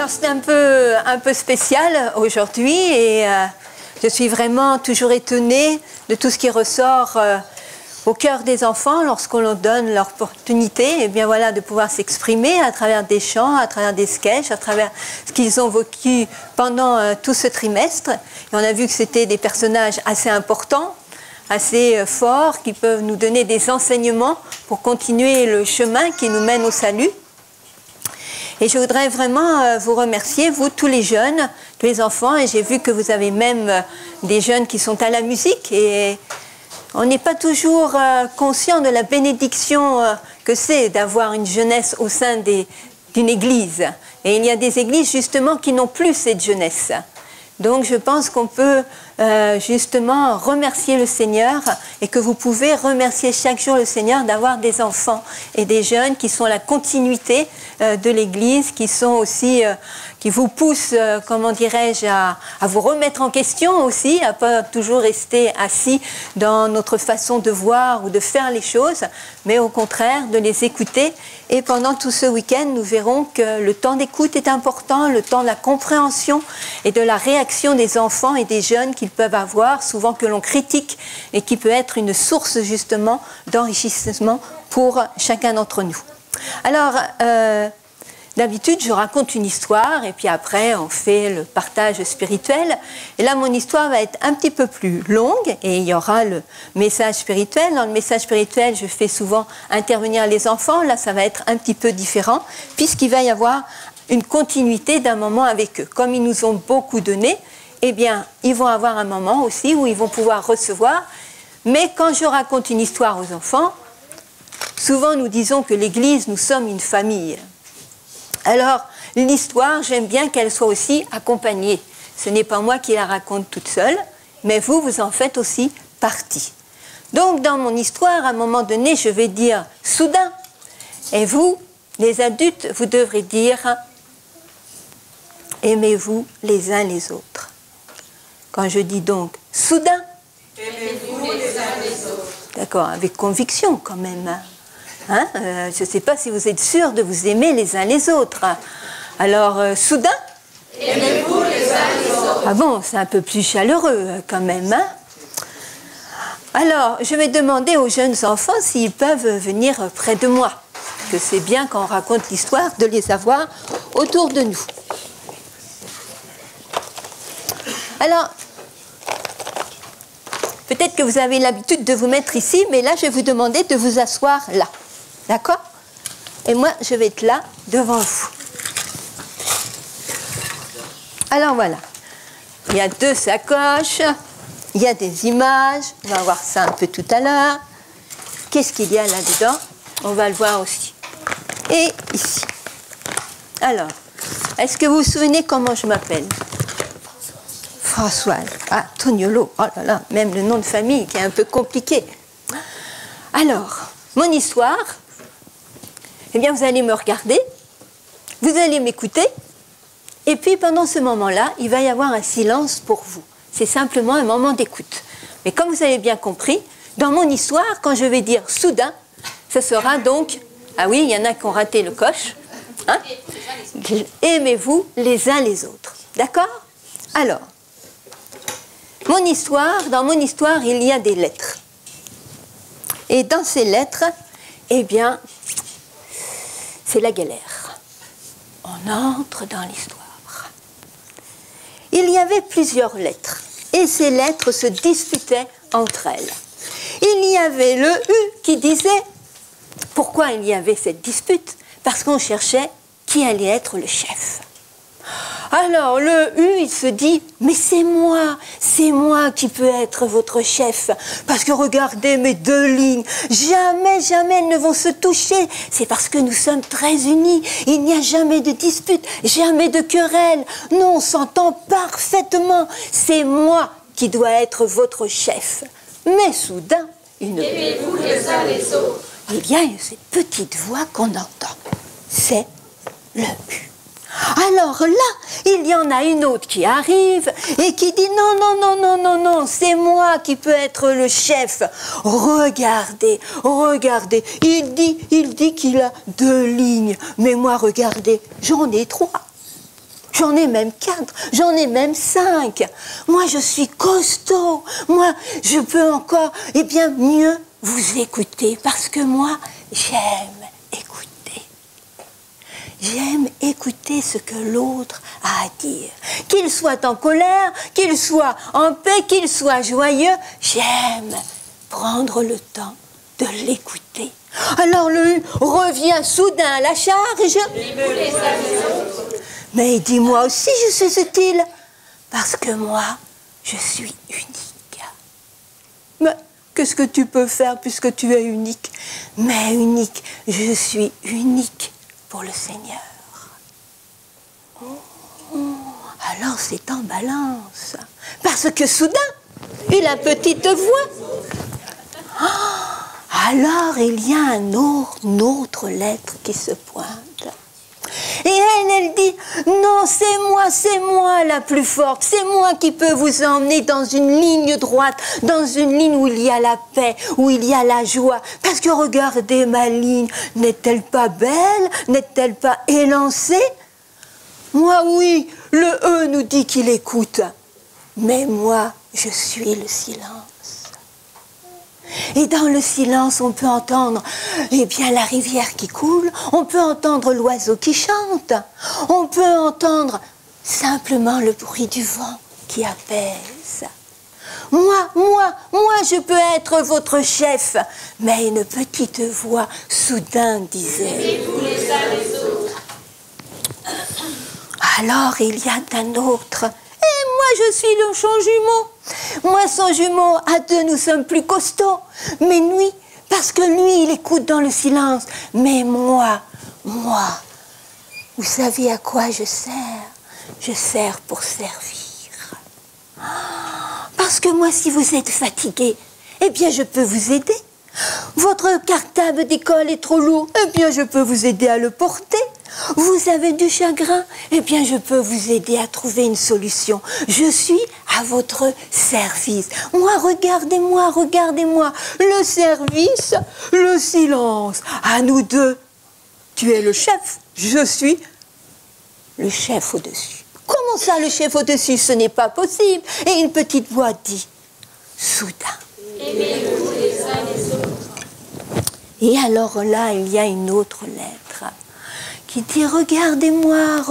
Alors c'est un peu spécial aujourd'hui et je suis vraiment toujours étonnée de tout ce qui ressort au cœur des enfants lorsqu'on leur donne l'opportunité et bien voilà, de pouvoir s'exprimer à travers des chants, à travers des sketchs, à travers ce qu'ils ont vécu pendant tout ce trimestre. Et on a vu que c'était des personnages assez importants, assez forts, qui peuvent nous donner des enseignements pour continuer le chemin qui nous mène au salut. Et je voudrais vraiment vous remercier, vous tous les jeunes, tous les enfants, et j'ai vu que vous avez même des jeunes qui sont à la musique, et on n'est pas toujours conscient de la bénédiction que c'est d'avoir une jeunesse au sein d'une église. Et il y a des églises justement qui n'ont plus cette jeunesse. Donc je pense qu'on peut justement remercier le Seigneur et que vous pouvez remercier chaque jour le Seigneur d'avoir des enfants et des jeunes qui sont la continuité de l'Église, qui sont aussi, qui vous poussent, comment dirais-je, à vous remettre en question aussi, à pas toujours rester assis dans notre façon de voir ou de faire les choses, mais au contraire de les écouter. Et pendant tout ce week-end, nous verrons que le temps d'écoute est important, le temps de la compréhension et de la réaction des enfants et des jeunes qu'ils peuvent avoir, souvent que l'on critique, et qui peut être une source justement d'enrichissement pour chacun d'entre nous. Alors, d'habitude, je raconte une histoire et puis après, on fait le partage spirituel. Et là, mon histoire va être un petit peu plus longue et il y aura le message spirituel. Dans le message spirituel, je fais souvent intervenir les enfants. Là, ça va être un petit peu différent puisqu'il va y avoir une continuité d'un moment avec eux. Comme ils nous ont beaucoup donné, eh bien, ils vont avoir un moment aussi où ils vont pouvoir recevoir. Mais quand je raconte une histoire aux enfants, souvent nous disons que l'Église, nous sommes une famille. Alors, l'histoire, j'aime bien qu'elle soit aussi accompagnée. Ce n'est pas moi qui la raconte toute seule, mais vous, vous en faites aussi partie. Donc, dans mon histoire, à un moment donné, je vais dire « soudain ». Et vous, les adultes, vous devrez dire « aimez-vous les uns les autres ». Quand je dis donc « soudain », aimez-vous les uns les autres. D'accord, avec conviction quand même. Hein, je ne sais pas si vous êtes sûrs de vous aimer les uns les autres. Alors, soudain, aimez-vous les uns les autres. Ah bon, c'est un peu plus chaleureux quand même. Hein? Alors, je vais demander aux jeunes enfants s'ils peuvent venir près de moi. Parce que c'est bien quand on raconte l'histoire de les avoir autour de nous. Alors, peut-être que vous avez l'habitude de vous mettre ici, mais là, je vais vous demander de vous asseoir là. D'accord? Et moi, je vais être là, devant vous. Alors voilà. Il y a 2 sacoches, il y a des images, on va voir ça un peu tout à l'heure. Qu'est-ce qu'il y a là-dedans? On va le voir aussi. Et ici. Alors, est-ce que vous vous souvenez comment je m'appelle? Françoise. Ah, Toniolo. Oh là là, même le nom de famille qui est un peu compliqué. Alors, mon histoire, eh bien, vous allez me regarder, vous allez m'écouter, et puis pendant ce moment-là, il va y avoir un silence pour vous. C'est simplement un moment d'écoute. Mais comme vous avez bien compris, dans mon histoire, quand je vais dire soudain, ce sera donc, ah oui, il y en a qui ont raté le coche, hein? Aimez-vous les uns les autres. D'accord? Alors, dans mon histoire, il y a des lettres. Et dans ces lettres, eh bien, c'est la galère. On entre dans l'histoire. Il y avait plusieurs lettres, et ces lettres se disputaient entre elles. Il y avait le U qui disait, pourquoi il y avait cette dispute? Parce qu'on cherchait qui allait être le chef. Alors le U, il se dit, mais c'est moi qui peux être votre chef, parce que regardez mes 2 lignes, jamais elles ne vont se toucher, c'est parce que nous sommes très unis, il n'y a jamais de dispute, jamais de querelle, nous on s'entend parfaitement, c'est moi qui dois être votre chef. Mais soudain, aimez-vous les uns les autres. Eh bien, il y a cette petite voix qu'on entend, c'est le U. Alors là, il y en a une autre qui arrive et qui dit non, c'est moi qui peux être le chef. Regardez, il dit qu'il a 2 lignes, mais moi regardez, j'en ai 3. J'en ai même 4, j'en ai même 5. Moi, je suis costaud. Moi, je peux encore, eh bien, mieux vous écouter. Parce que moi, j'aime écouter. J'aime écouter ce que l'autre a à dire. Qu'il soit en colère, qu'il soit en paix, qu'il soit joyeux, j'aime prendre le temps de l'écouter. Alors lui revient soudain à la charge. Mais dis-moi aussi, je sais ce qu'il. Parce que moi, je suis unique. Mais qu'est-ce que tu peux faire puisque tu es unique? Mais unique, je suis unique pour le Seigneur. Alors c'est en balance. Parce que soudain, il a petite voix. Alors il y a une autre lettre qui se pointe. Et elle dit, non, c'est moi la plus forte, c'est moi qui peux vous emmener dans une ligne droite, dans une ligne où il y a la paix, où il y a la joie. Parce que regardez ma ligne, n'est-elle pas belle, n'est-elle pas élancée? Moi, oui, le E nous dit qu'il écoute, mais moi, je suis le silence. Et dans le silence, on peut entendre, eh bien, la rivière qui coule, on peut entendre l'oiseau qui chante, on peut entendre simplement le bruit du vent qui apaise. Moi, je peux être votre chef. Mais une petite voix soudain disait, aimez-vous les uns les autres. Alors il y a un autre. Et moi, je suis son jumeau. Moi, son jumeau, à deux, nous sommes plus costauds. Mais lui, parce que lui, il écoute dans le silence. Mais moi, vous savez à quoi je sers? Je sers pour servir. Parce que moi, si vous êtes fatigué, eh bien, je peux vous aider. Votre cartable d'école est trop lourd, eh bien, je peux vous aider à le porter. Vous avez du chagrin, eh bien, je peux vous aider à trouver une solution. Je suis à votre service. Moi, regardez-moi, le service, le silence. À nous deux, tu es le chef, je suis le chef au-dessus. Comment ça, le chef au-dessus? Ce n'est pas possible. Et une petite voix dit, soudain. Aimez-vous les uns les autres. Et alors là, il y a une autre lettre qui dit, regardez-moi,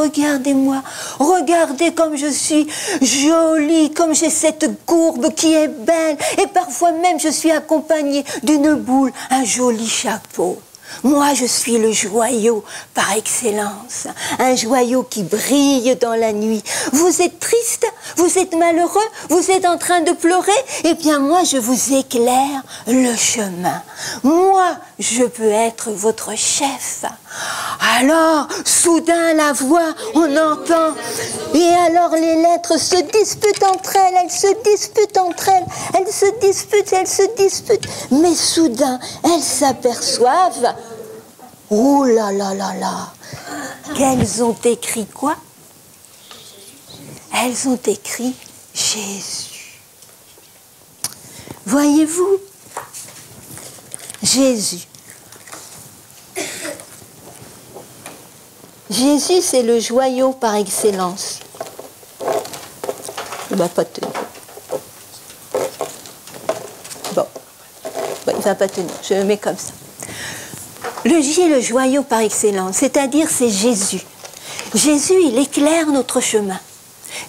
regardez comme je suis jolie, comme j'ai cette courbe qui est belle. Et parfois même, je suis accompagnée d'une boule, un joli chapeau. Moi, je suis le joyau par excellence, un joyau qui brille dans la nuit. Vous êtes triste, vous êtes malheureux, vous êtes en train de pleurer, eh bien moi, je vous éclaire le chemin. Moi, je peux être votre chef. Alors, soudain, la voix, on entend, et alors les lettres se disputent entre elles, elles se disputent, mais soudain, elles s'aperçoivent, oh là là là là, qu'elles ont écrit quoi? Elles ont écrit Jésus. Voyez-vous, Jésus. Jésus, c'est le joyau par excellence. Il ne va pas tenir. Bon, il ne va pas tenir, je le mets comme ça. Le J est le joyau par excellence, c'est-à-dire c'est Jésus. Jésus, il éclaire notre chemin.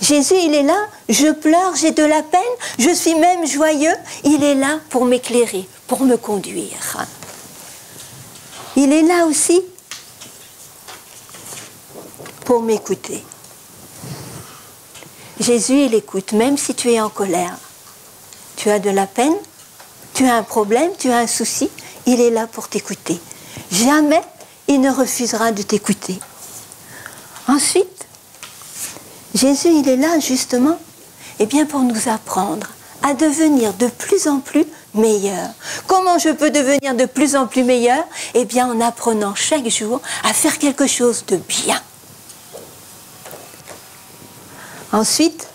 Jésus, il est là, je pleure, j'ai de la peine, je suis même joyeux, il est là pour m'éclairer, pour me conduire. Il est là aussi pour m'écouter. Jésus, il écoute, même si tu es en colère. Tu as de la peine, tu as un problème, tu as un souci, il est là pour t'écouter. Jamais il ne refusera de t'écouter. Ensuite, Jésus, il est là justement, eh bien pour nous apprendre à devenir de plus en plus meilleur. Comment je peux devenir de plus en plus meilleur? Eh bien en apprenant chaque jour à faire quelque chose de bien. Ensuite,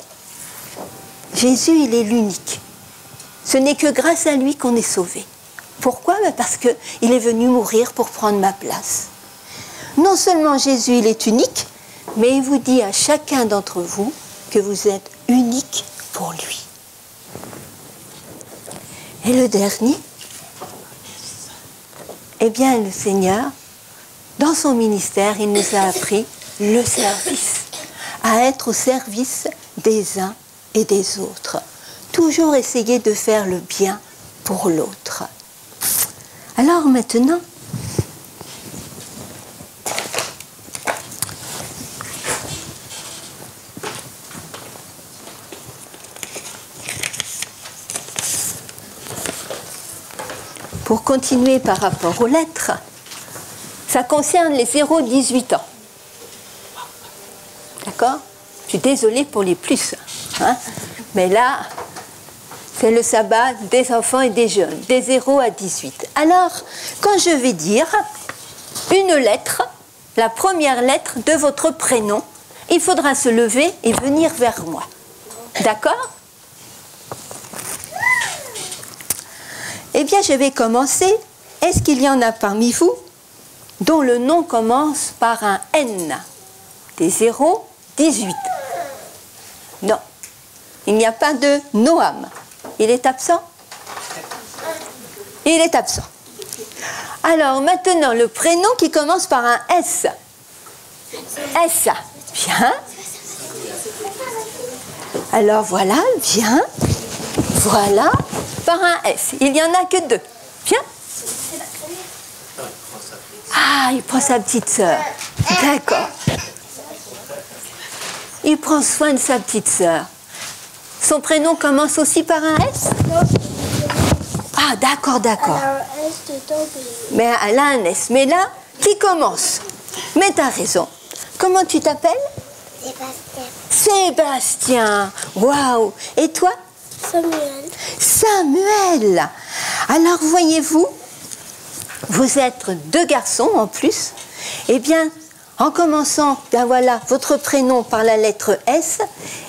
Jésus, il est l'unique. Ce n'est que grâce à lui qu'on est sauvé. Pourquoi? Parce qu'il est venu mourir pour prendre ma place. Non seulement Jésus, il est unique, mais il vous dit à chacun d'entre vous que vous êtes unique pour lui. Et le dernier, eh bien le Seigneur, dans son ministère, il nous a appris le service, à être au service des uns et des autres. Toujours essayer de faire le bien pour l'autre. Alors maintenant, pour continuer par rapport aux lettres, ça concerne les 0-18 ans. D'accord? Je suis désolée pour les plus. Hein? Mais là, c'est le sabbat des enfants et des jeunes, des 0 à 18. Alors, quand je vais dire une lettre, la première lettre de votre prénom, il faudra se lever et venir vers moi. D'accord? Eh bien, je vais commencer. Est-ce qu'il y en a parmi vous dont le nom commence par un N? Des 0, 18. Non. Il n'y a pas de Noam. Il est absent? Il est absent. Alors, maintenant, le prénom qui commence par un S. S. Bien. Alors, voilà, bien. Voilà. Par un S. Il n'y en a que 2. Bien. Ah, il prend sa petite sœur. D'accord. Il prend soin de sa petite sœur. Son prénom commence aussi par un S? Ah, d'accord, d'accord. Mais elle a un S. Mais là, qui commence? Mais t'as raison. Comment tu t'appelles? Sébastien. Sébastien. Waouh. Et toi? Samuel. Samuel. Alors, voyez-vous, vous êtes 2 garçons en plus. Eh bien, en commençant, ben voilà, votre prénom par la lettre S,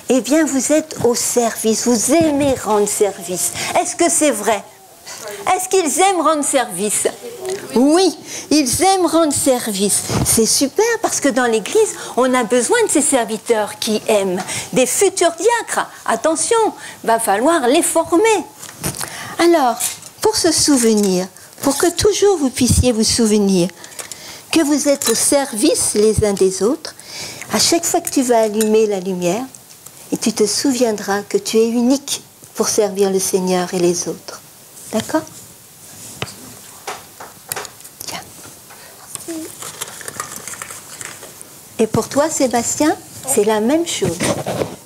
eh bien, vous êtes au service. Vous aimez rendre service. Est-ce que c'est vrai? Est-ce qu'ils aiment rendre service? Oui, ils aiment rendre service. C'est super parce que dans l'Église, on a besoin de ces serviteurs qui aiment. Des futurs diacres. Attention, va falloir les former. Alors, pour se souvenir, pour que toujours vous puissiez vous souvenir que vous êtes au service les uns des autres, à chaque fois que tu vas allumer la lumière, et tu te souviendras que tu es unique pour servir le Seigneur et les autres. D'accord? Tiens. Et pour toi, Sébastien, c'est la même chose.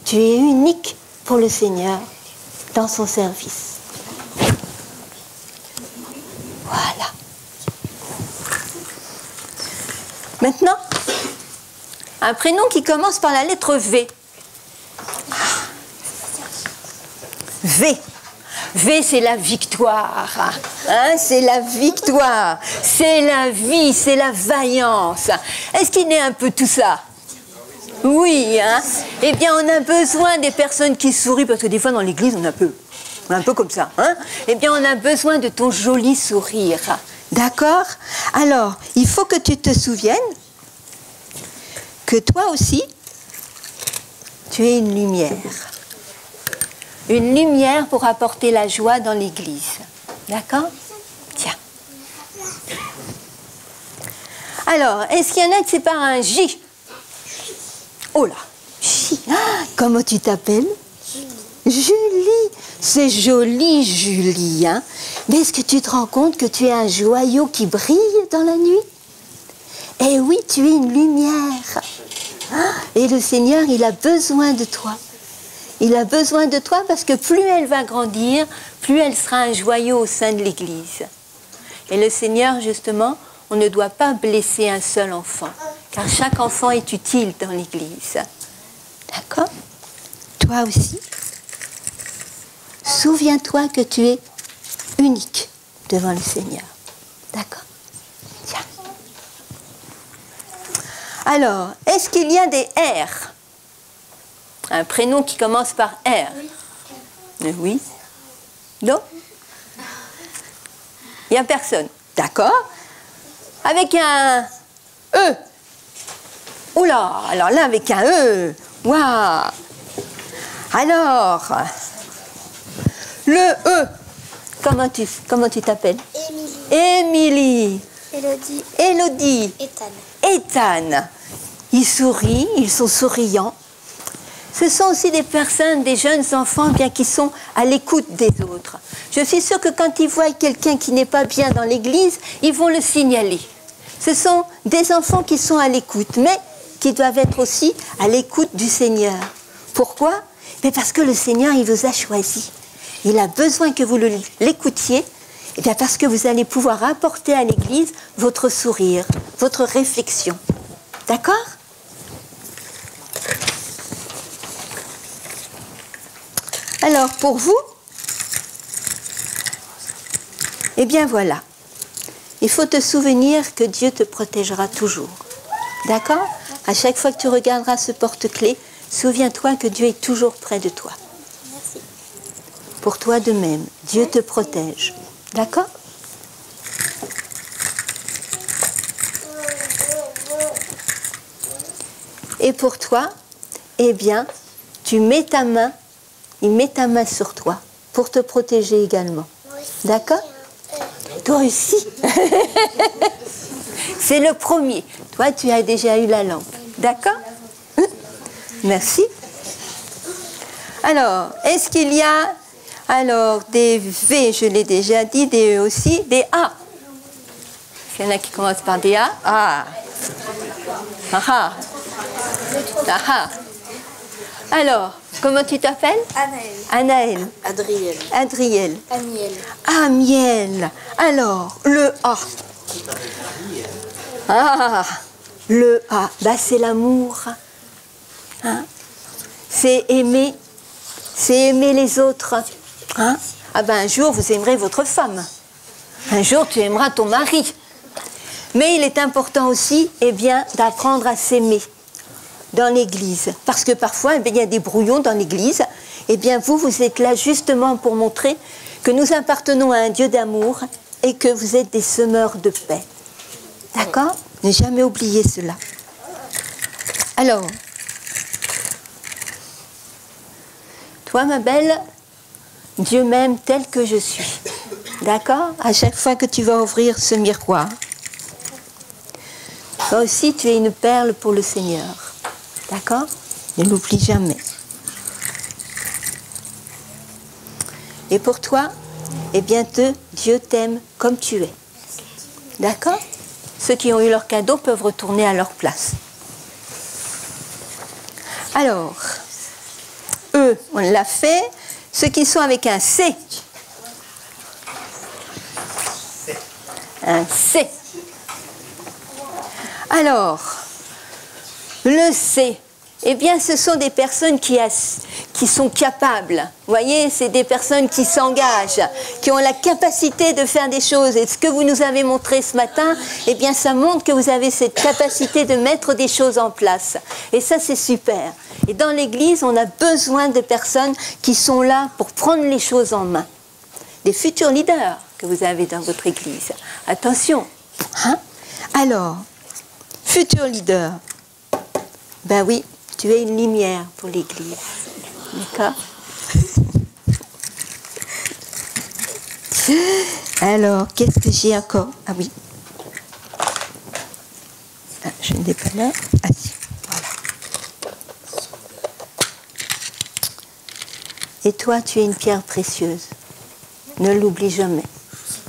Tu es unique pour le Seigneur dans son service. Voilà. Maintenant, un prénom qui commence par la lettre V. V. V, c'est la victoire. Hein, c'est la victoire. C'est la vie, c'est la vaillance. Est-ce qu'il est un peu tout ça? Oui, hein? Eh bien, on a besoin des personnes qui sourient, parce que des fois, dans l'église, on est un peu comme ça. Hein? Eh bien, on a besoin de ton joli sourire. D'accord? Alors, il faut que tu te souviennes que toi aussi, tu es une lumière. Une lumière pour apporter la joie dans l'église. D'accord? Tiens. Alors, est-ce qu'il y en a qui c'est par un J? Oh là! J. Ah, comment tu t'appelles? Julie. C'est joli, Julie. Hein? Mais est-ce que tu te rends compte que tu es un joyau qui brille dans la nuit? Eh oui, tu es une lumière. Et le Seigneur, il a besoin de toi. Il a besoin de toi parce que plus elle va grandir, plus elle sera un joyau au sein de l'Église. Et le Seigneur, justement, on ne doit pas blesser un seul enfant, car chaque enfant est utile dans l'Église. D'accord? Toi aussi, souviens-toi que tu es unique devant le Seigneur. D'accord? Tiens. Alors, est-ce qu'il y a des R? Un prénom qui commence par R? Oui. Non? Il n'y a personne. D'accord? Avec un E Oula, alors là, avec un E. Waouh. Alors, le E, comment tu t'appelles? Émilie. Élodie. Élodie. Ethan. Ethan. Ils sourient, ils sont souriants. Ce sont aussi des personnes, des jeunes enfants bien qui sont à l'écoute des autres. Je suis sûre que quand ils voient quelqu'un qui n'est pas bien dans l'église, ils vont le signaler. Ce sont des enfants qui sont à l'écoute, mais qui doivent être aussi à l'écoute du Seigneur. Pourquoi? Mais parce que le Seigneur, il vous a choisi. Il a besoin que vous l'écoutiez, et bien parce que vous allez pouvoir apporter à l'église votre sourire, votre réflexion. D'accord? Alors, pour vous, eh bien voilà. Il faut te souvenir que Dieu te protégera toujours. D'accord? À chaque fois que tu regarderas ce porte-clés, souviens-toi que Dieu est toujours près de toi. Merci. Pour toi de même, Dieu te protège. D'accord? Et pour toi, eh bien, tu mets ta main, il met ta main sur toi pour te protéger également. D'accord? Toi aussi. C'est le premier. Toi, tu as déjà eu la lampe. D'accord? Merci. Alors, est-ce qu'il y a alors des V, je l'ai déjà dit, des E aussi, des A? Il y en a qui commencent par des A. Ah. Ah ah. Ah ah. Alors, comment tu t'appelles? Anaël. Anaël. Adriel. Adriel. Amiel. Amiel. Alors, le A. Ah, le A. Bah, c'est l'amour. Hein? C'est aimer les autres. Hein? Ah ben, un jour, vous aimerez votre femme. Un jour, tu aimeras ton mari. Mais il est important aussi, eh bien, d'apprendre à s'aimer dans l'église. Parce que parfois, eh bien, il y a des brouillons dans l'église. Eh bien, vous êtes là justement pour montrer que nous appartenons à un Dieu d'amour et que vous êtes des semeurs de paix. D'accord? Ne jamais oublier cela. Alors, toi, ma belle, Dieu m'aime tel que je suis. D'accord? À chaque fois que tu vas ouvrir ce miroir. Toi aussi, tu es une perle pour le Seigneur. D'accord? Ne l'oublie jamais. Et pour toi, eh bien, Dieu t'aime comme tu es. D'accord? Ceux qui ont eu leur cadeau peuvent retourner à leur place. Alors, eux, on l'a fait. Ceux qui sont avec un C. Un C. Alors, le C, eh bien, ce sont des personnes qui sont capables. Vous voyez, c'est des personnes qui s'engagent, qui ont la capacité de faire des choses. Et ce que vous nous avez montré ce matin, eh bien, ça montre que vous avez cette capacité de mettre des choses en place. Et ça, c'est super. Et dans l'Église, on a besoin de personnes qui sont là pour prendre les choses en main. Des futurs leaders que vous avez dans votre Église. Attention. Hein? Alors, futur leader, ben oui, tu es une lumière pour l'Église. D'accord? Alors, qu'est-ce que j'ai encore? Ah oui. Ah, je ne l'ai pas là. Ah si, voilà. Et toi, tu es une pierre précieuse. Ne l'oublie jamais.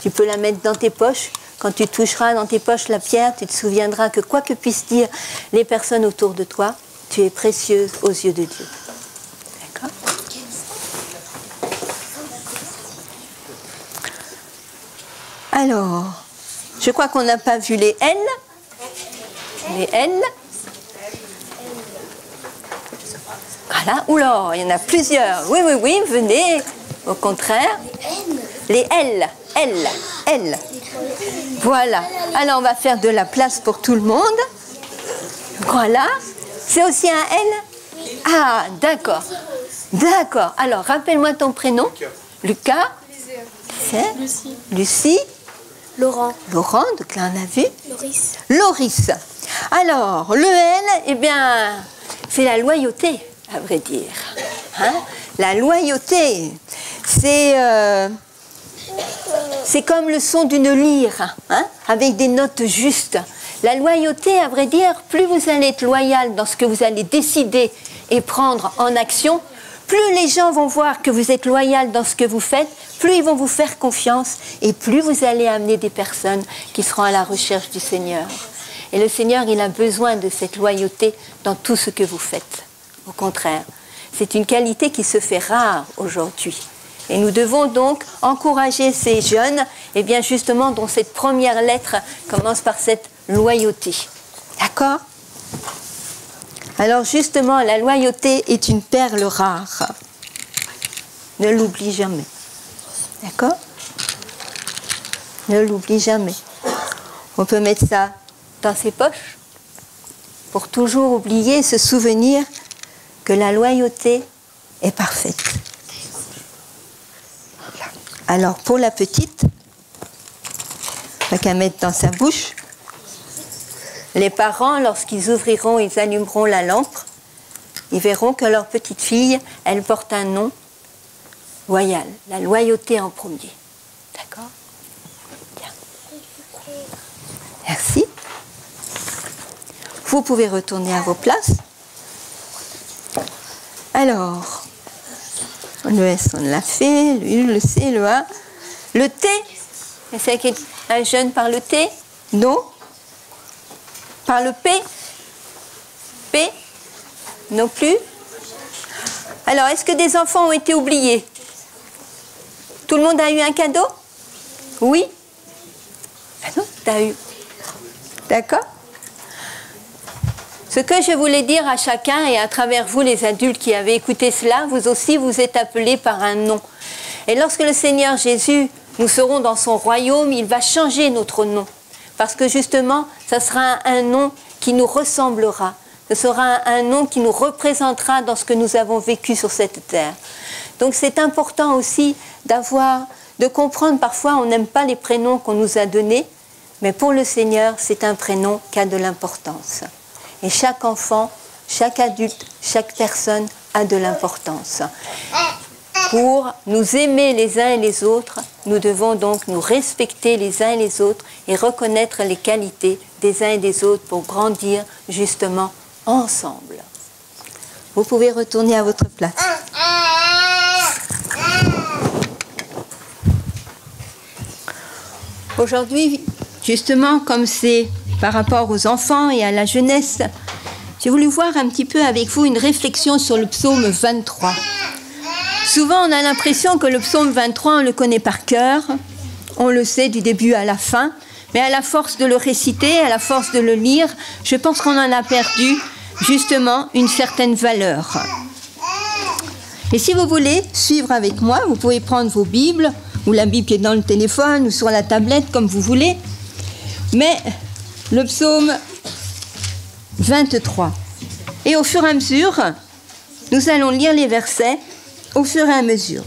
Tu peux la mettre dans tes poches. Quand tu toucheras dans tes poches la pierre, tu te souviendras que quoi que puissent dire les personnes autour de toi, tu es précieuse aux yeux de Dieu. D'accord? Alors, je crois qu'on n'a pas vu les L. Les L. Voilà. Oula, il y en a plusieurs. Oui, oui, oui, venez. Au contraire. Les L. L. L. Voilà. Alors, on va faire de la place pour tout le monde. Voilà. C'est aussi un L? Ah, d'accord. D'accord. Alors, rappelle-moi ton prénom. Lucas. Lucie. Lucie. Laurent. Laurent, donc là, on a vu. Loris. Loris. Alors, le L, eh bien, c'est la loyauté, à vrai dire. Hein? La loyauté, c'est comme le son d'une lyre, hein? Avec des notes justes. La loyauté, à vrai dire, plus vous allez être loyal dans ce que vous allez décider et prendre en action, plus les gens vont voir que vous êtes loyal dans ce que vous faites, plus ils vont vous faire confiance et plus vous allez amener des personnes qui seront à la recherche du Seigneur. Et le Seigneur, il a besoin de cette loyauté dans tout ce que vous faites. Au contraire, c'est une qualité qui se fait rare aujourd'hui. Et nous devons donc encourager ces jeunes, et bien justement, dont cette première lettre commence par cette loyauté. D'accord ? Alors justement, la loyauté est une perle rare. Ne l'oublie jamais. D'accord ? Ne l'oublie jamais. On peut mettre ça dans ses poches pour toujours oublier, se souvenir que la loyauté est parfaite. Alors pour la petite, on n'a qu'à mettre dans sa bouche. Les parents, lorsqu'ils ouvriront, ils allumeront la lampe, ils verront que leur petite fille, elle porte un nom loyal, la loyauté en premier. D'accord ? Bien. Merci. Vous pouvez retourner à vos places. Alors, le S, on l'a fait, le U, le C, le A. Le T, c'est un jeune par le T ? Non. Par le P ? P ? Non plus. Alors, est-ce que des enfants ont été oubliés ? Tout le monde a eu un cadeau ? Oui ? Ah non, t'as eu. D'accord ? Ce que je voulais dire à chacun, et à travers vous les adultes qui avez écouté cela, vous aussi vous êtes appelés par un nom. Et lorsque le Seigneur Jésus, nous serons dans son royaume, il va changer notre nom. Parce que justement, ça sera un nom qui nous ressemblera. Ce sera un nom qui nous représentera dans ce que nous avons vécu sur cette terre. Donc c'est important aussi de comprendre, parfois on n'aime pas les prénoms qu'on nous a donnés, mais pour le Seigneur, c'est un prénom qui a de l'importance. Et chaque enfant, chaque adulte, chaque personne a de l'importance. Pour nous aimer les uns et les autres, nous devons donc nous respecter les uns et les autres et reconnaître les qualités des uns et des autres pour grandir justement ensemble. Vous pouvez retourner à votre place. Aujourd'hui, justement, comme c'est par rapport aux enfants et à la jeunesse, j'ai voulu voir un petit peu avec vous une réflexion sur le psaume 23. Souvent, on a l'impression que le psaume 23, on le connaît par cœur, on le sait du début à la fin, mais à la force de le réciter, à la force de le lire, je pense qu'on en a perdu justement une certaine valeur. Et si vous voulez suivre avec moi, vous pouvez prendre vos Bibles, ou la Bible qui est dans le téléphone, ou sur la tablette, comme vous voulez, mais le psaume 23. Et au fur et à mesure, nous allons lire les versets au fur et à mesure.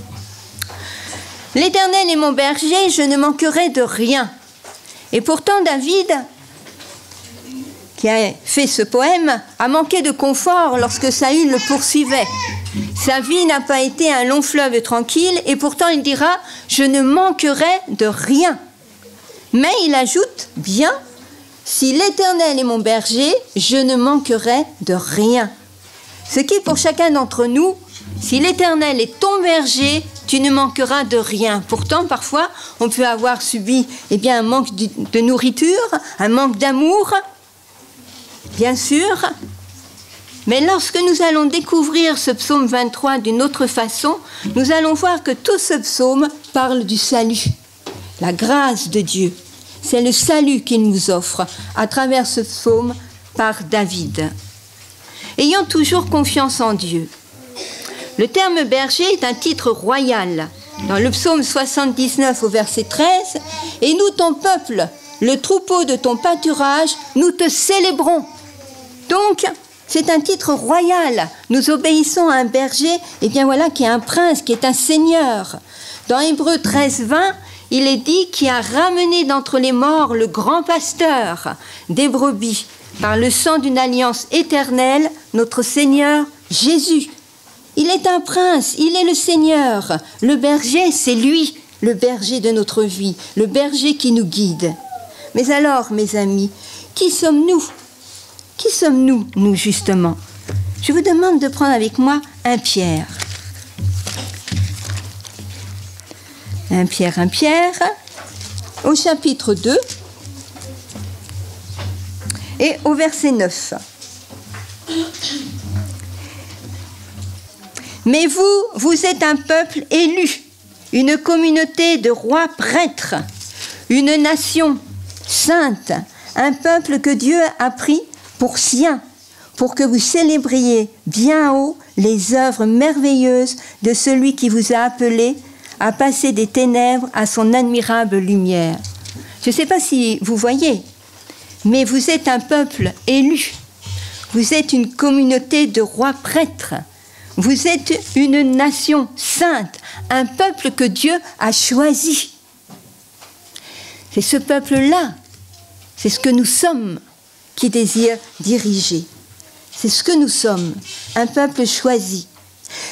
L'Éternel est mon berger, je ne manquerai de rien. Et pourtant David, qui a fait ce poème, a manqué de confort lorsque Saül le poursuivait. Sa vie n'a pas été un long fleuve tranquille et pourtant il dira « Je ne manquerai de rien ». Mais il ajoute bien « Si l'Éternel est mon berger, je ne manquerai de rien ». Ce qui pour chacun d'entre nous, si l'Éternel est ton berger, tu ne manqueras de rien. Pourtant, parfois, on peut avoir subi un manque de nourriture, un manque d'amour, bien sûr. Mais lorsque nous allons découvrir ce psaume 23 d'une autre façon, nous allons voir que tout ce psaume parle du salut, la grâce de Dieu. C'est le salut qu'il nous offre à travers ce psaume par David. Ayant toujours confiance en Dieu. Le terme berger est un titre royal. Dans le psaume 79 au verset 13, « Et nous, ton peuple, le troupeau de ton pâturage, nous te célébrons. » Donc, c'est un titre royal. Nous obéissons à un berger, qui est un prince, qui est un seigneur. Dans Hébreux 13, 20, il est dit qui a ramené d'entre les morts le grand pasteur des brebis par le sang d'une alliance éternelle, notre Seigneur Jésus. Il est un prince, il est le Seigneur. Le berger, c'est lui, le berger de notre vie, le berger qui nous guide. Mais alors, mes amis, qui sommes-nous? Qui sommes-nous, nous, justement? Je vous demande de prendre avec moi 1 Pierre. 1 Pierre, au chapitre 2 et au verset 9. Mais vous êtes un peuple élu, une communauté de rois prêtres, une nation sainte, un peuple que Dieu a pris pour sien, pour que vous célébriez bien haut les œuvres merveilleuses de celui qui vous a appelé à passer des ténèbres à son admirable lumière. Je ne sais pas si vous voyez, mais vous êtes un peuple élu, vous êtes une communauté de rois prêtres, vous êtes une nation sainte, un peuple que Dieu a choisi. C'est ce peuple-là, c'est ce que nous sommes, qui désire diriger. C'est ce que nous sommes, un peuple choisi.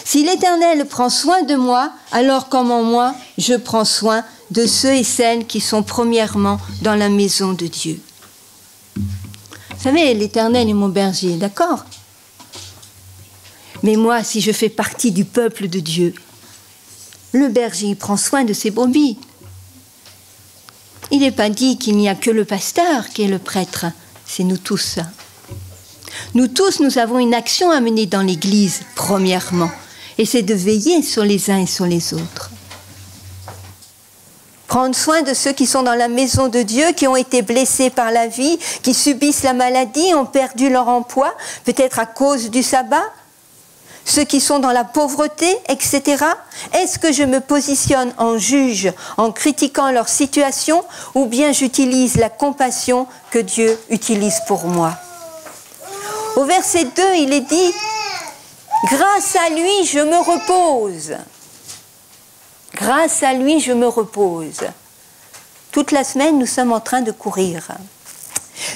Si l'Éternel prend soin de moi, alors comment moi, je prends soin de ceux et celles qui sont premièrement dans la maison de Dieu. Vous savez, l'Éternel est mon berger, d'accord? Mais moi, si je fais partie du peuple de Dieu, le berger il prend soin de ses brebis. Il n'est pas dit qu'il n'y a que le pasteur qui est le prêtre, c'est nous tous. Nous tous, nous avons une action à mener dans l'Église, premièrement, et c'est de veiller sur les uns et sur les autres. Prendre soin de ceux qui sont dans la maison de Dieu, qui ont été blessés par la vie, qui subissent la maladie, ont perdu leur emploi, peut-être à cause du sabbat, ceux qui sont dans la pauvreté, etc. Est-ce que je me positionne en juge en critiquant leur situation ou bien j'utilise la compassion que Dieu utilise pour moi? Au verset 2, il est dit « Grâce à lui, je me repose. » Grâce à lui, je me repose. Toute la semaine, nous sommes en train de courir.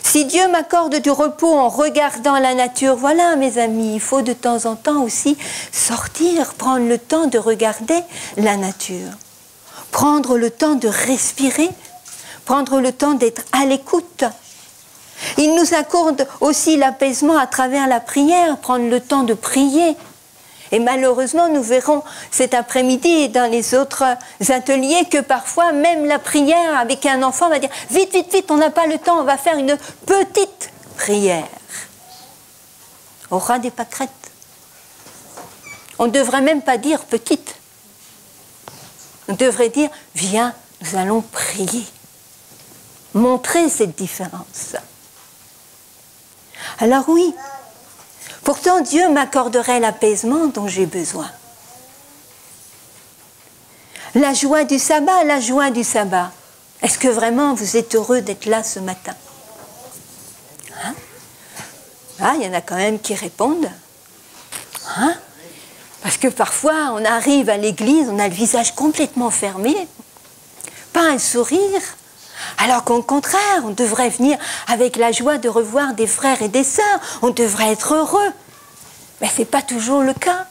Si Dieu m'accorde du repos en regardant la nature, voilà mes amis, il faut de temps en temps aussi sortir, prendre le temps de regarder la nature, prendre le temps de respirer, prendre le temps d'être à l'écoute. Il nous accorde aussi l'apaisement à travers la prière, prendre le temps de prier. Et malheureusement, nous verrons cet après-midi et dans les autres ateliers que parfois, même la prière avec un enfant va dire « Vite, vite, vite, on n'a pas le temps, on va faire une petite prière. » Au ras des pâquerettes. On ne devrait même pas dire « petite ». On devrait dire « Viens, nous allons prier. » Montrer cette différence. Alors oui, pourtant, Dieu m'accorderait l'apaisement dont j'ai besoin. La joie du sabbat, la joie du sabbat. Est-ce que vraiment vous êtes heureux d'être là ce matin? Hein? Ah, il y en a quand même qui répondent. Hein? Parce que parfois, on arrive à l'église, on a le visage complètement fermé, pas un sourire. Alors qu'au contraire, on devrait venir avec la joie de revoir des frères et des sœurs. On devrait être heureux. Mais ce n'est pas toujours le cas.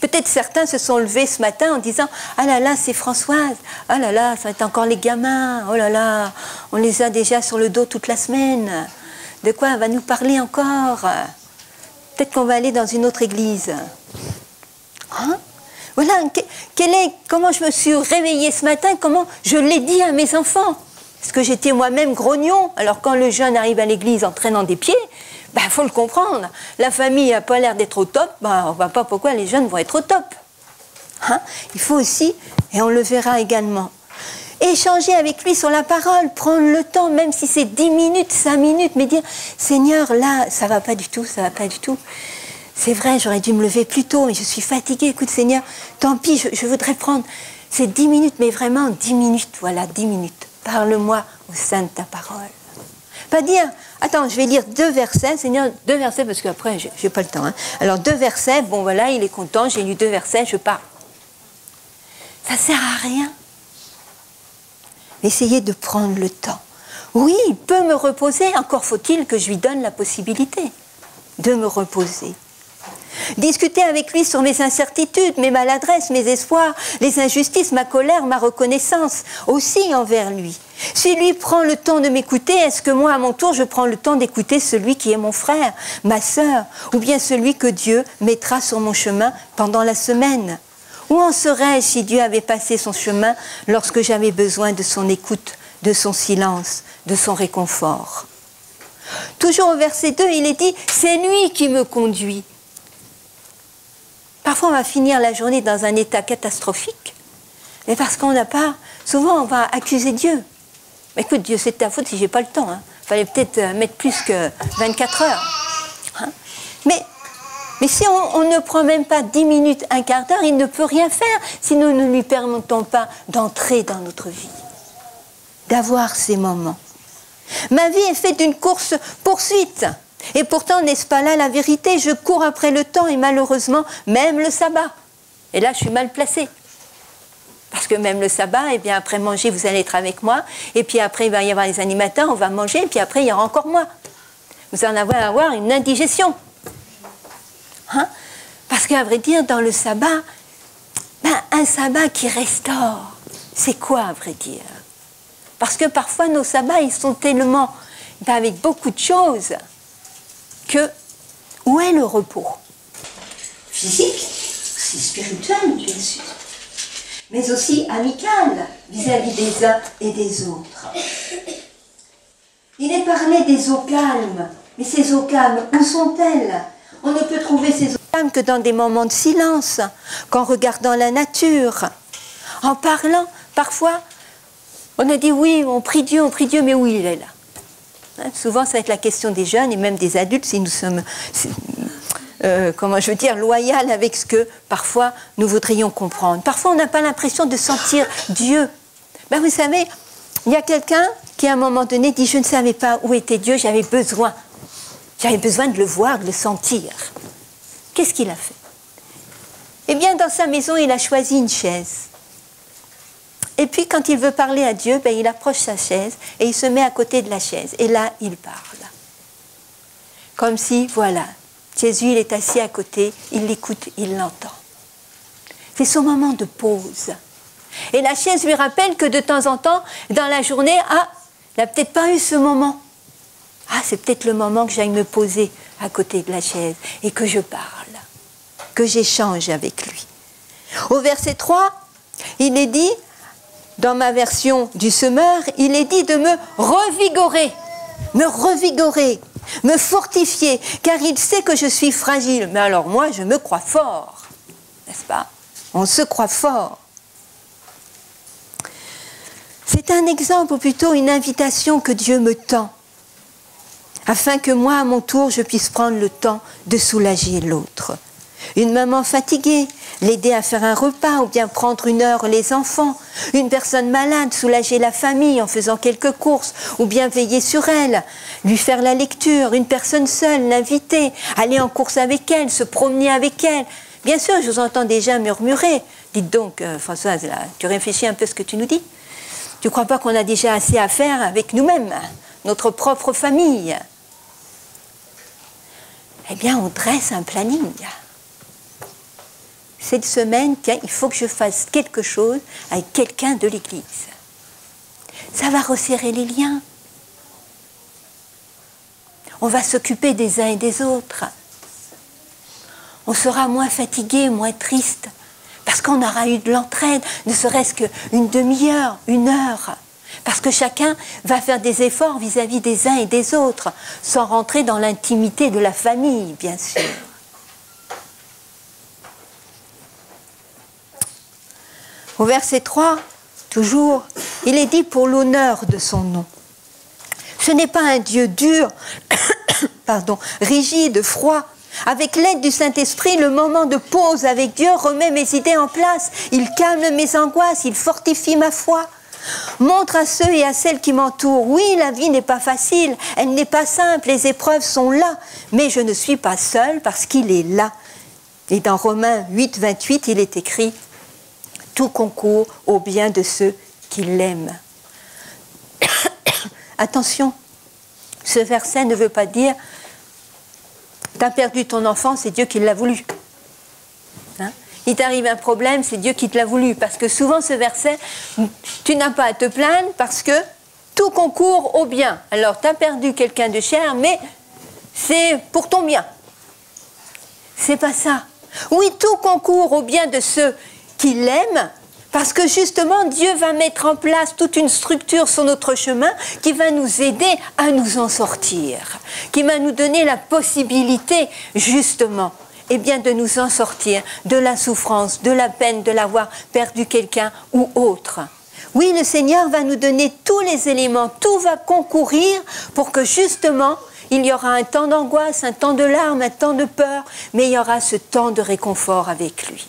Peut-être certains se sont levés ce matin en disant « Ah là là, c'est Françoise. Ah là là, ça va être encore les gamins. Oh là là, on les a déjà sur le dos toute la semaine. De quoi elle va nous parler encore? Peut-être qu'on va aller dans une autre église. » Hein? Voilà, comment je me suis réveillée ce matin, comment je l'ai dit à mes enfants. Est-ce que j'étais moi-même grognon? Alors quand le jeune arrive à l'église en traînant des pieds, faut le comprendre. La famille n'a pas l'air d'être au top, on ne voit pas pourquoi les jeunes vont être au top. Hein? Il faut aussi, et on le verra également, échanger avec lui sur la parole, prendre le temps, même si c'est 10 minutes, 5 minutes, mais dire « Seigneur, là, ça ne va pas du tout, ça ne va pas du tout. » C'est vrai, j'aurais dû me lever plus tôt, mais je suis fatiguée. Écoute, Seigneur, tant pis, je voudrais prendre ces 10 minutes, mais vraiment 10 minutes, voilà, 10 minutes. Parle-moi au sein de ta parole. Pas dire, attends, je vais lire 2 versets, Seigneur, 2 versets, parce qu'après, je n'ai pas le temps. Hein. Alors, 2 versets, bon voilà, il est content, j'ai lu 2 versets, je pars. Ça ne sert à rien. Essayez de prendre le temps. Oui, il peut me reposer, encore faut-il que je lui donne la possibilité de me reposer. Discuter avec lui sur mes incertitudes, mes maladresses, mes espoirs, les injustices, ma colère, ma reconnaissance aussi envers lui. Si lui prend le temps de m'écouter, est-ce que moi, à mon tour, je prends le temps d'écouter celui qui est mon frère, ma sœur, ou bien celui que Dieu mettra sur mon chemin pendant la semaine? Où en serais-je si Dieu avait passé son chemin lorsque j'avais besoin de son écoute, de son silence, de son réconfort? Toujours au verset 2, il est dit « C'est lui qui me conduit ». Parfois, on va finir la journée dans un état catastrophique, mais parce qu'on n'a pas... Souvent, on va accuser Dieu. Mais écoute, Dieu, c'est de ta faute si je n'ai pas le temps. Il fallait peut-être mettre plus que 24 heures. Hein? Mais si on ne prend même pas 10 minutes, un quart d'heure, il ne peut rien faire si nous ne lui permettons pas d'entrer dans notre vie, d'avoir ces moments. Ma vie est faite d'une course-poursuite. Et pourtant, n'est-ce pas là la vérité? Je cours après le temps et malheureusement, même le sabbat. Et là, je suis mal placée. Parce que même le sabbat, eh bien, après manger, vous allez être avec moi. Et puis après, il va y avoir les animateurs, on va manger. Et puis après, il y aura encore moi. Vous en allez avoir une indigestion. Hein? Parce qu'à vrai dire, dans le sabbat, un sabbat qui restaure, c'est quoi, à vrai dire? Parce que parfois, nos sabbats, ils sont tellement, avec beaucoup de choses, que où est le repos? Physique, c'est spirituel, bien sûr, mais aussi amical vis-à-vis des uns et des autres. Il est parlé des eaux calmes, mais ces eaux calmes, où sont-elles? On ne peut trouver ces eaux calmes que dans des moments de silence, qu'en regardant la nature, en parlant. Parfois, on a dit oui, on prie Dieu, mais où il est là? Hein, souvent, ça va être la question des jeunes et même des adultes, si nous sommes, loyaux avec ce que parfois nous voudrions comprendre. Parfois, on n'a pas l'impression de sentir Dieu. Ben, vous savez, il y a quelqu'un qui, à un moment donné, dit « Je ne savais pas où était Dieu, j'avais besoin de le voir, de le sentir. » Qu'est-ce qu'il a fait? Eh bien, dans sa maison, il a choisi une chaise. Et puis, quand il veut parler à Dieu, ben, il approche sa chaise et il se met à côté de la chaise. Et là, il parle. Comme si, voilà, Jésus, il est assis à côté, il l'écoute, il l'entend. C'est son moment de pause. Et la chaise lui rappelle que de temps en temps, dans la journée, il n'a peut-être pas eu ce moment. C'est peut-être le moment que j'aille me poser à côté de la chaise et que je parle, que j'échange avec lui. Au verset 3, il est dit... Dans ma version du Semeur, il est dit de me revigorer, me fortifier, car il sait que je suis fragile. Mais alors moi, je me crois fort, n'est-ce pas? On se croit fort. C'est un exemple, ou plutôt une invitation que Dieu me tend, afin que moi, à mon tour, je puisse prendre le temps de soulager l'autre. Une maman fatiguée, l'aider à faire un repas ou bien prendre une heure les enfants. Une personne malade, soulager la famille en faisant quelques courses ou bien veiller sur elle, lui faire la lecture. Une personne seule, l'inviter, aller en course avec elle, se promener avec elle. Bien sûr, je vous entends déjà murmurer. Dites donc, Françoise, là, tu réfléchis un peu à ce que tu nous dis? Tu ne crois pas qu'on a déjà assez à faire avec nous-mêmes, notre propre famille? Eh bien, on dresse un planning. Cette semaine, tiens, il faut que je fasse quelque chose avec quelqu'un de l'Église. Ça va resserrer les liens. On va s'occuper des uns et des autres. On sera moins fatigué, moins triste, parce qu'on aura eu de l'entraide, ne serait-ce qu'une demi-heure, une heure. Parce que chacun va faire des efforts vis-à-vis des uns et des autres, sans rentrer dans l'intimité de la famille, bien sûr. Au verset 3, toujours, il est dit pour l'honneur de son nom. Ce n'est pas un Dieu dur, rigide, froid. Avec l'aide du Saint-Esprit, le moment de pause avec Dieu remet mes idées en place. Il calme mes angoisses, il fortifie ma foi. Montre à ceux et à celles qui m'entourent, oui, la vie n'est pas facile, elle n'est pas simple, les épreuves sont là, mais je ne suis pas seule parce qu'il est là. Et dans Romains 8, 28, il est écrit « Tout concourt au bien de ceux qui l'aiment. » attention, ce verset ne veut pas dire « t'as perdu ton enfant, c'est Dieu qui l'a voulu ». Il t'arrive un problème, c'est Dieu qui te l'a voulu. Parce que souvent ce verset, tu n'as pas à te plaindre parce que tout concourt au bien. Alors tu as perdu quelqu'un de cher, mais c'est pour ton bien. C'est pas ça. Oui, tout concourt au bien de ceux qui l'aiment, parce que justement Dieu va mettre en place toute une structure sur notre chemin qui va nous aider à nous en sortir, qui va nous donner la possibilité justement de nous en sortir de la souffrance, de la peine de l'avoir perdu quelqu'un ou autre. Oui, le Seigneur va nous donner tous les éléments, tout va concourir pour que justement il y aura un temps d'angoisse, un temps de larmes, un temps de peur, mais il y aura ce temps de réconfort avec lui.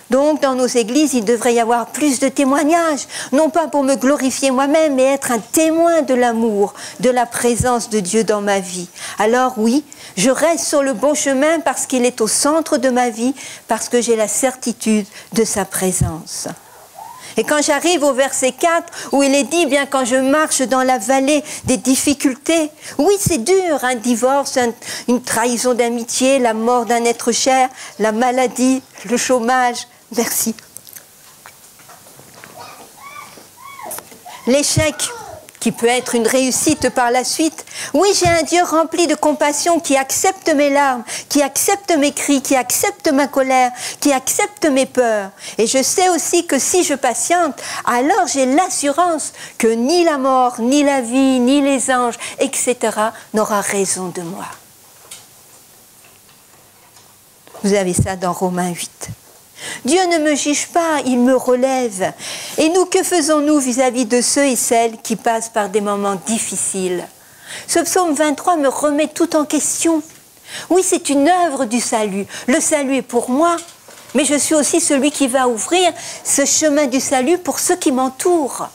Donc, dans nos églises, il devrait y avoir plus de témoignages, non pas pour me glorifier moi-même, mais être un témoin de l'amour, de la présence de Dieu dans ma vie. Alors oui, je reste sur le bon chemin parce qu'il est au centre de ma vie, parce que j'ai la certitude de sa présence. Et quand j'arrive au verset 4, où il est dit, bien quand je marche dans la vallée des difficultés, oui c'est dur, un divorce, une trahison d'amitié, la mort d'un être cher, la maladie, le chômage, merci. L'échec, qui peut être une réussite par la suite. Oui, j'ai un Dieu rempli de compassion qui accepte mes larmes, qui accepte mes cris, qui accepte ma colère, qui accepte mes peurs. Et je sais aussi que si je patiente, alors j'ai l'assurance que ni la mort, ni la vie, ni les anges, etc. n'aura raison de moi. Vous avez ça dans Romains 8. Dieu ne me juge pas, il me relève. Et nous, que faisons-nous vis-à-vis de ceux et celles qui passent par des moments difficiles? Ce psaume 23 me remet tout en question. Oui, c'est une œuvre du salut. Le salut est pour moi, mais je suis aussi celui qui va ouvrir ce chemin du salut pour ceux qui m'entourent.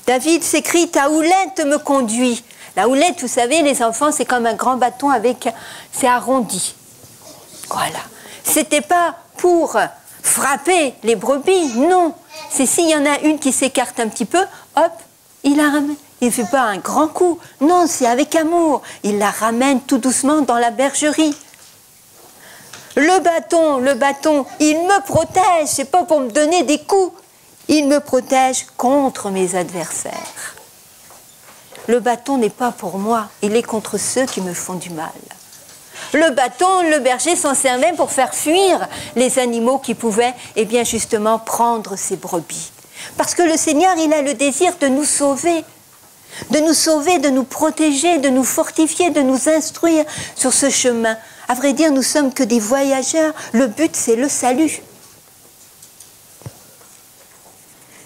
David s'écrie, ta houlette me conduit. La houlette, vous savez, les enfants, c'est comme un grand bâton avec, c'est arrondi. Voilà. C'était pas pour frapper les brebis, non. C'est s'il y en a une qui s'écarte un petit peu, hop, il la ramène. Il ne fait pas un grand coup, non, c'est avec amour. Il la ramène tout doucement dans la bergerie. Le bâton, il me protège, c'est pas pour me donner des coups. Il me protège contre mes adversaires. Le bâton n'est pas pour moi, il est contre ceux qui me font du mal. Le bâton, le berger s'en servait pour faire fuir les animaux qui pouvaient, justement, prendre ses brebis. Parce que le Seigneur, il a le désir de nous sauver, de nous protéger, de nous fortifier, de nous instruire sur ce chemin. À vrai dire, nous sommes que des voyageurs, le but c'est le salut.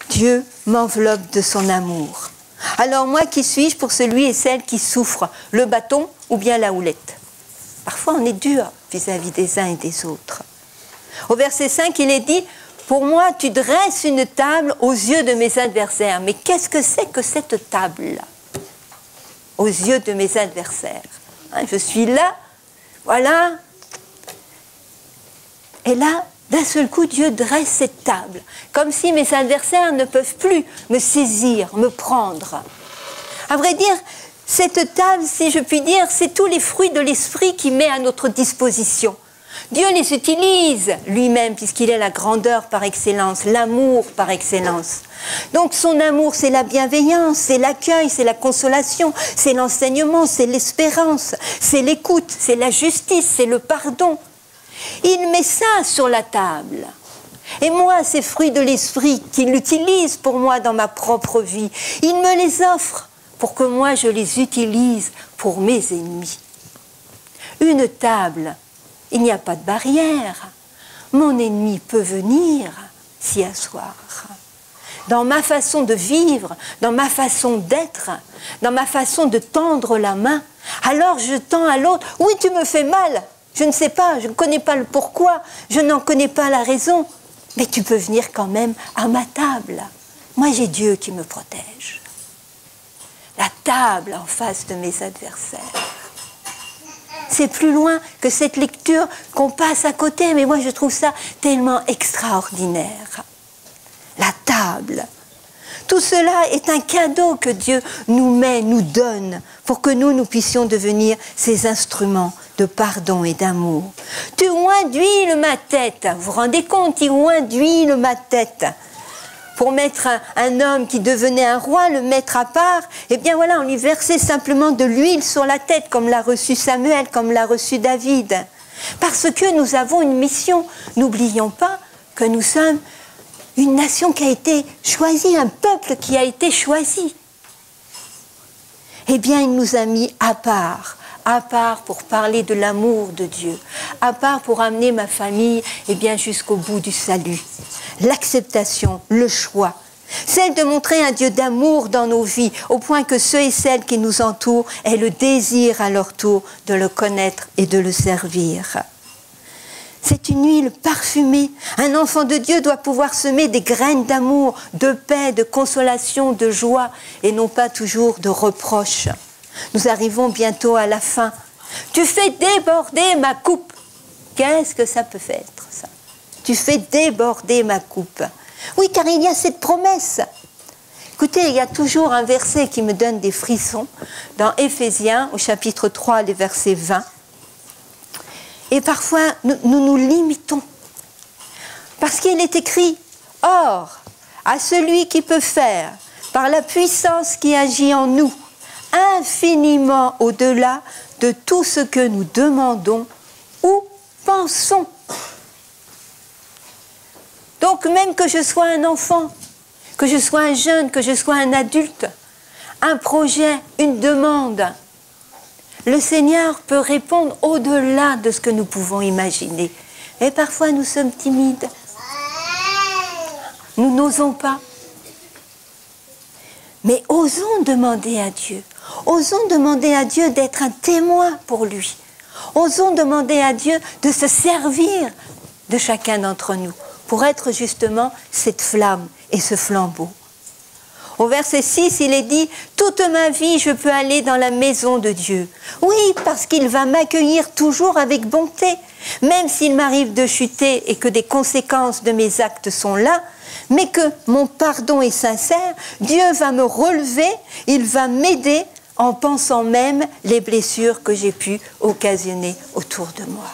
Dieu m'enveloppe de son amour. Alors moi, qui suis-je pour celui et celle qui souffrent? Le bâton ou bien la houlette? Parfois, on est dur vis-à-vis des uns et des autres. Au verset 5, il est dit, « Pour moi, tu dresses une table aux yeux de mes adversaires. » Mais qu'est-ce que c'est que cette table-là? Aux yeux de mes adversaires. Je suis là, voilà. Et là, d'un seul coup, Dieu dresse cette table, comme si mes adversaires ne peuvent plus me saisir, me prendre. À vrai dire, cette table, si je puis dire, c'est tous les fruits de l'esprit qu'il met à notre disposition. Dieu les utilise lui-même, puisqu'il est la grandeur par excellence, l'amour par excellence. Donc son amour, c'est la bienveillance, c'est l'accueil, c'est la consolation, c'est l'enseignement, c'est l'espérance, c'est l'écoute, c'est la justice, c'est le pardon. Il met ça sur la table. Et moi, ces fruits de l'esprit qu'il utilise pour moi dans ma propre vie, il me les offre pour que moi je les utilise pour mes ennemis. Une table, il n'y a pas de barrière. Mon ennemi peut venir s'y asseoir. Dans ma façon de vivre, dans ma façon d'être, dans ma façon de tendre la main, alors je tends à l'autre, oui tu me fais mal, je ne sais pas, je ne connais pas le pourquoi, je n'en connais pas la raison, mais tu peux venir quand même à ma table. Moi j'ai Dieu qui me protège. La table en face de mes adversaires. c'est plus loin que cette lecture qu'on passe à côté, mais moi je trouve ça tellement extraordinaire. La table. Tout cela est un cadeau que Dieu nous met, nous donne, pour que nous puissions devenir ses instruments de pardon et d'amour. Tu oins d'huile ma tête. Vous vous rendez compte, il oint d'huile ma tête. Pour mettre un homme qui devenait un roi, le mettre à part, eh bien voilà, on lui versait simplement de l'huile sur la tête, comme l'a reçu Samuel, comme l'a reçu David. Parce que nous avons une mission. N'oublions pas que nous sommes une nation qui a été choisie, un peuple qui a été choisi. Eh bien, il nous a mis à part pour parler de l'amour de Dieu, à part pour amener ma famille eh bien, jusqu'au bout du salut. L'acceptation, le choix, celle de montrer un Dieu d'amour dans nos vies, au point que ceux et celles qui nous entourent aient le désir à leur tour de le connaître et de le servir. C'est une huile parfumée. Un enfant de Dieu doit pouvoir semer des graines d'amour, de paix, de consolation, de joie, et non pas toujours de reproches. Nous arrivons bientôt à la fin. Tu fais déborder ma coupe. Qu'est-ce que ça peut faire, ça? Tu fais déborder ma coupe. Oui, car il y a cette promesse. Écoutez, il y a toujours un verset qui me donne des frissons dans Éphésiens, au chapitre 3, les versets 20. Et parfois, nous nous limitons. Parce qu'il est écrit, « Or, à celui qui peut faire, par la puissance qui agit en nous, infiniment au-delà de tout ce que nous demandons ou pensons. » Donc, même que je sois un enfant, que je sois un jeune, que je sois un adulte, un projet, une demande, le Seigneur peut répondre au-delà de ce que nous pouvons imaginer. Et parfois, nous sommes timides. Nous n'osons pas. Mais osons demander à Dieu. Osons demander à Dieu d'être un témoin pour lui. Osons demander à Dieu de se servir de chacun d'entre nous pour être justement cette flamme et ce flambeau. Au verset 6, il est dit « Toute ma vie, je peux aller dans la maison de Dieu. » Oui, parce qu'il va m'accueillir toujours avec bonté. Même s'il m'arrive de chuter et que des conséquences de mes actes sont là, mais que mon pardon est sincère, Dieu va me relever, il va m'aider en pensant même les blessures que j'ai pu occasionner autour de moi.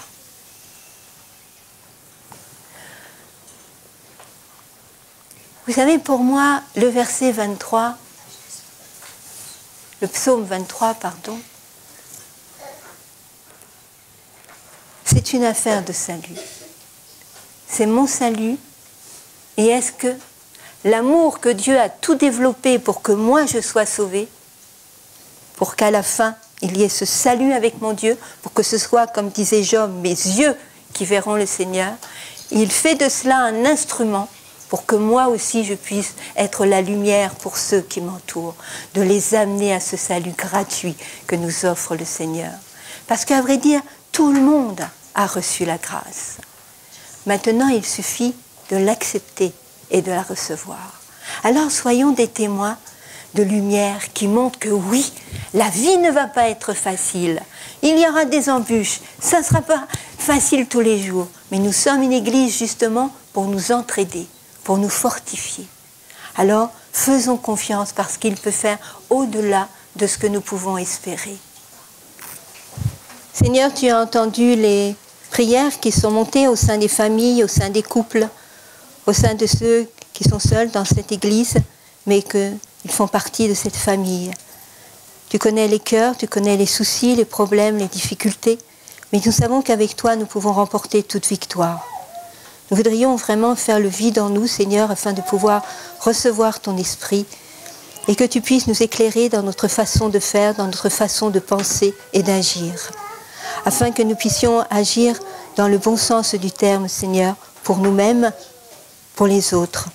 Vous savez, pour moi, le verset 23, le psaume 23, pardon, c'est une affaire de salut. C'est mon salut. Et est-ce que l'amour que Dieu a tout développé pour que moi je sois sauvée, pour qu'à la fin il y ait ce salut avec mon Dieu, pour que ce soit, comme disait Job, mes yeux qui verront le Seigneur, il fait de cela un instrument pour que moi aussi je puisse être la lumière pour ceux qui m'entourent, de les amener à ce salut gratuit que nous offre le Seigneur. Parce qu'à vrai dire, tout le monde a reçu la grâce. Maintenant, il suffit de l'accepter et de la recevoir. Alors soyons des témoins de lumière qui montrent que oui, la vie ne va pas être facile. Il y aura des embûches, ça ne sera pas facile tous les jours. Mais nous sommes une église justement pour nous entraider, pour nous fortifier. Alors, faisons confiance parce qu'il peut faire au-delà de ce que nous pouvons espérer. Seigneur, tu as entendu les prières qui sont montées au sein des familles, au sein des couples, au sein de ceux qui sont seuls dans cette église, mais qu'ils font partie de cette famille. Tu connais les cœurs, tu connais les soucis, les problèmes, les difficultés, mais nous savons qu'avec toi, nous pouvons remporter toute victoire. Nous voudrions vraiment faire le vide en nous, Seigneur, afin de pouvoir recevoir ton esprit et que tu puisses nous éclairer dans notre façon de faire, dans notre façon de penser et d'agir, afin que nous puissions agir dans le bon sens du terme, Seigneur, pour nous-mêmes, pour les autres,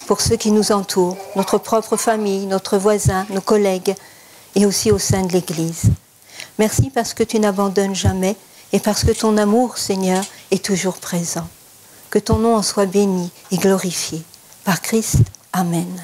pour ceux qui nous entourent, notre propre famille, notre voisin, nos collègues, et aussi au sein de l'Église. Merci parce que tu n'abandonnes jamais et parce que ton amour, Seigneur, est toujours présent. Que ton nom en soit béni et glorifié. Par Christ, Amen.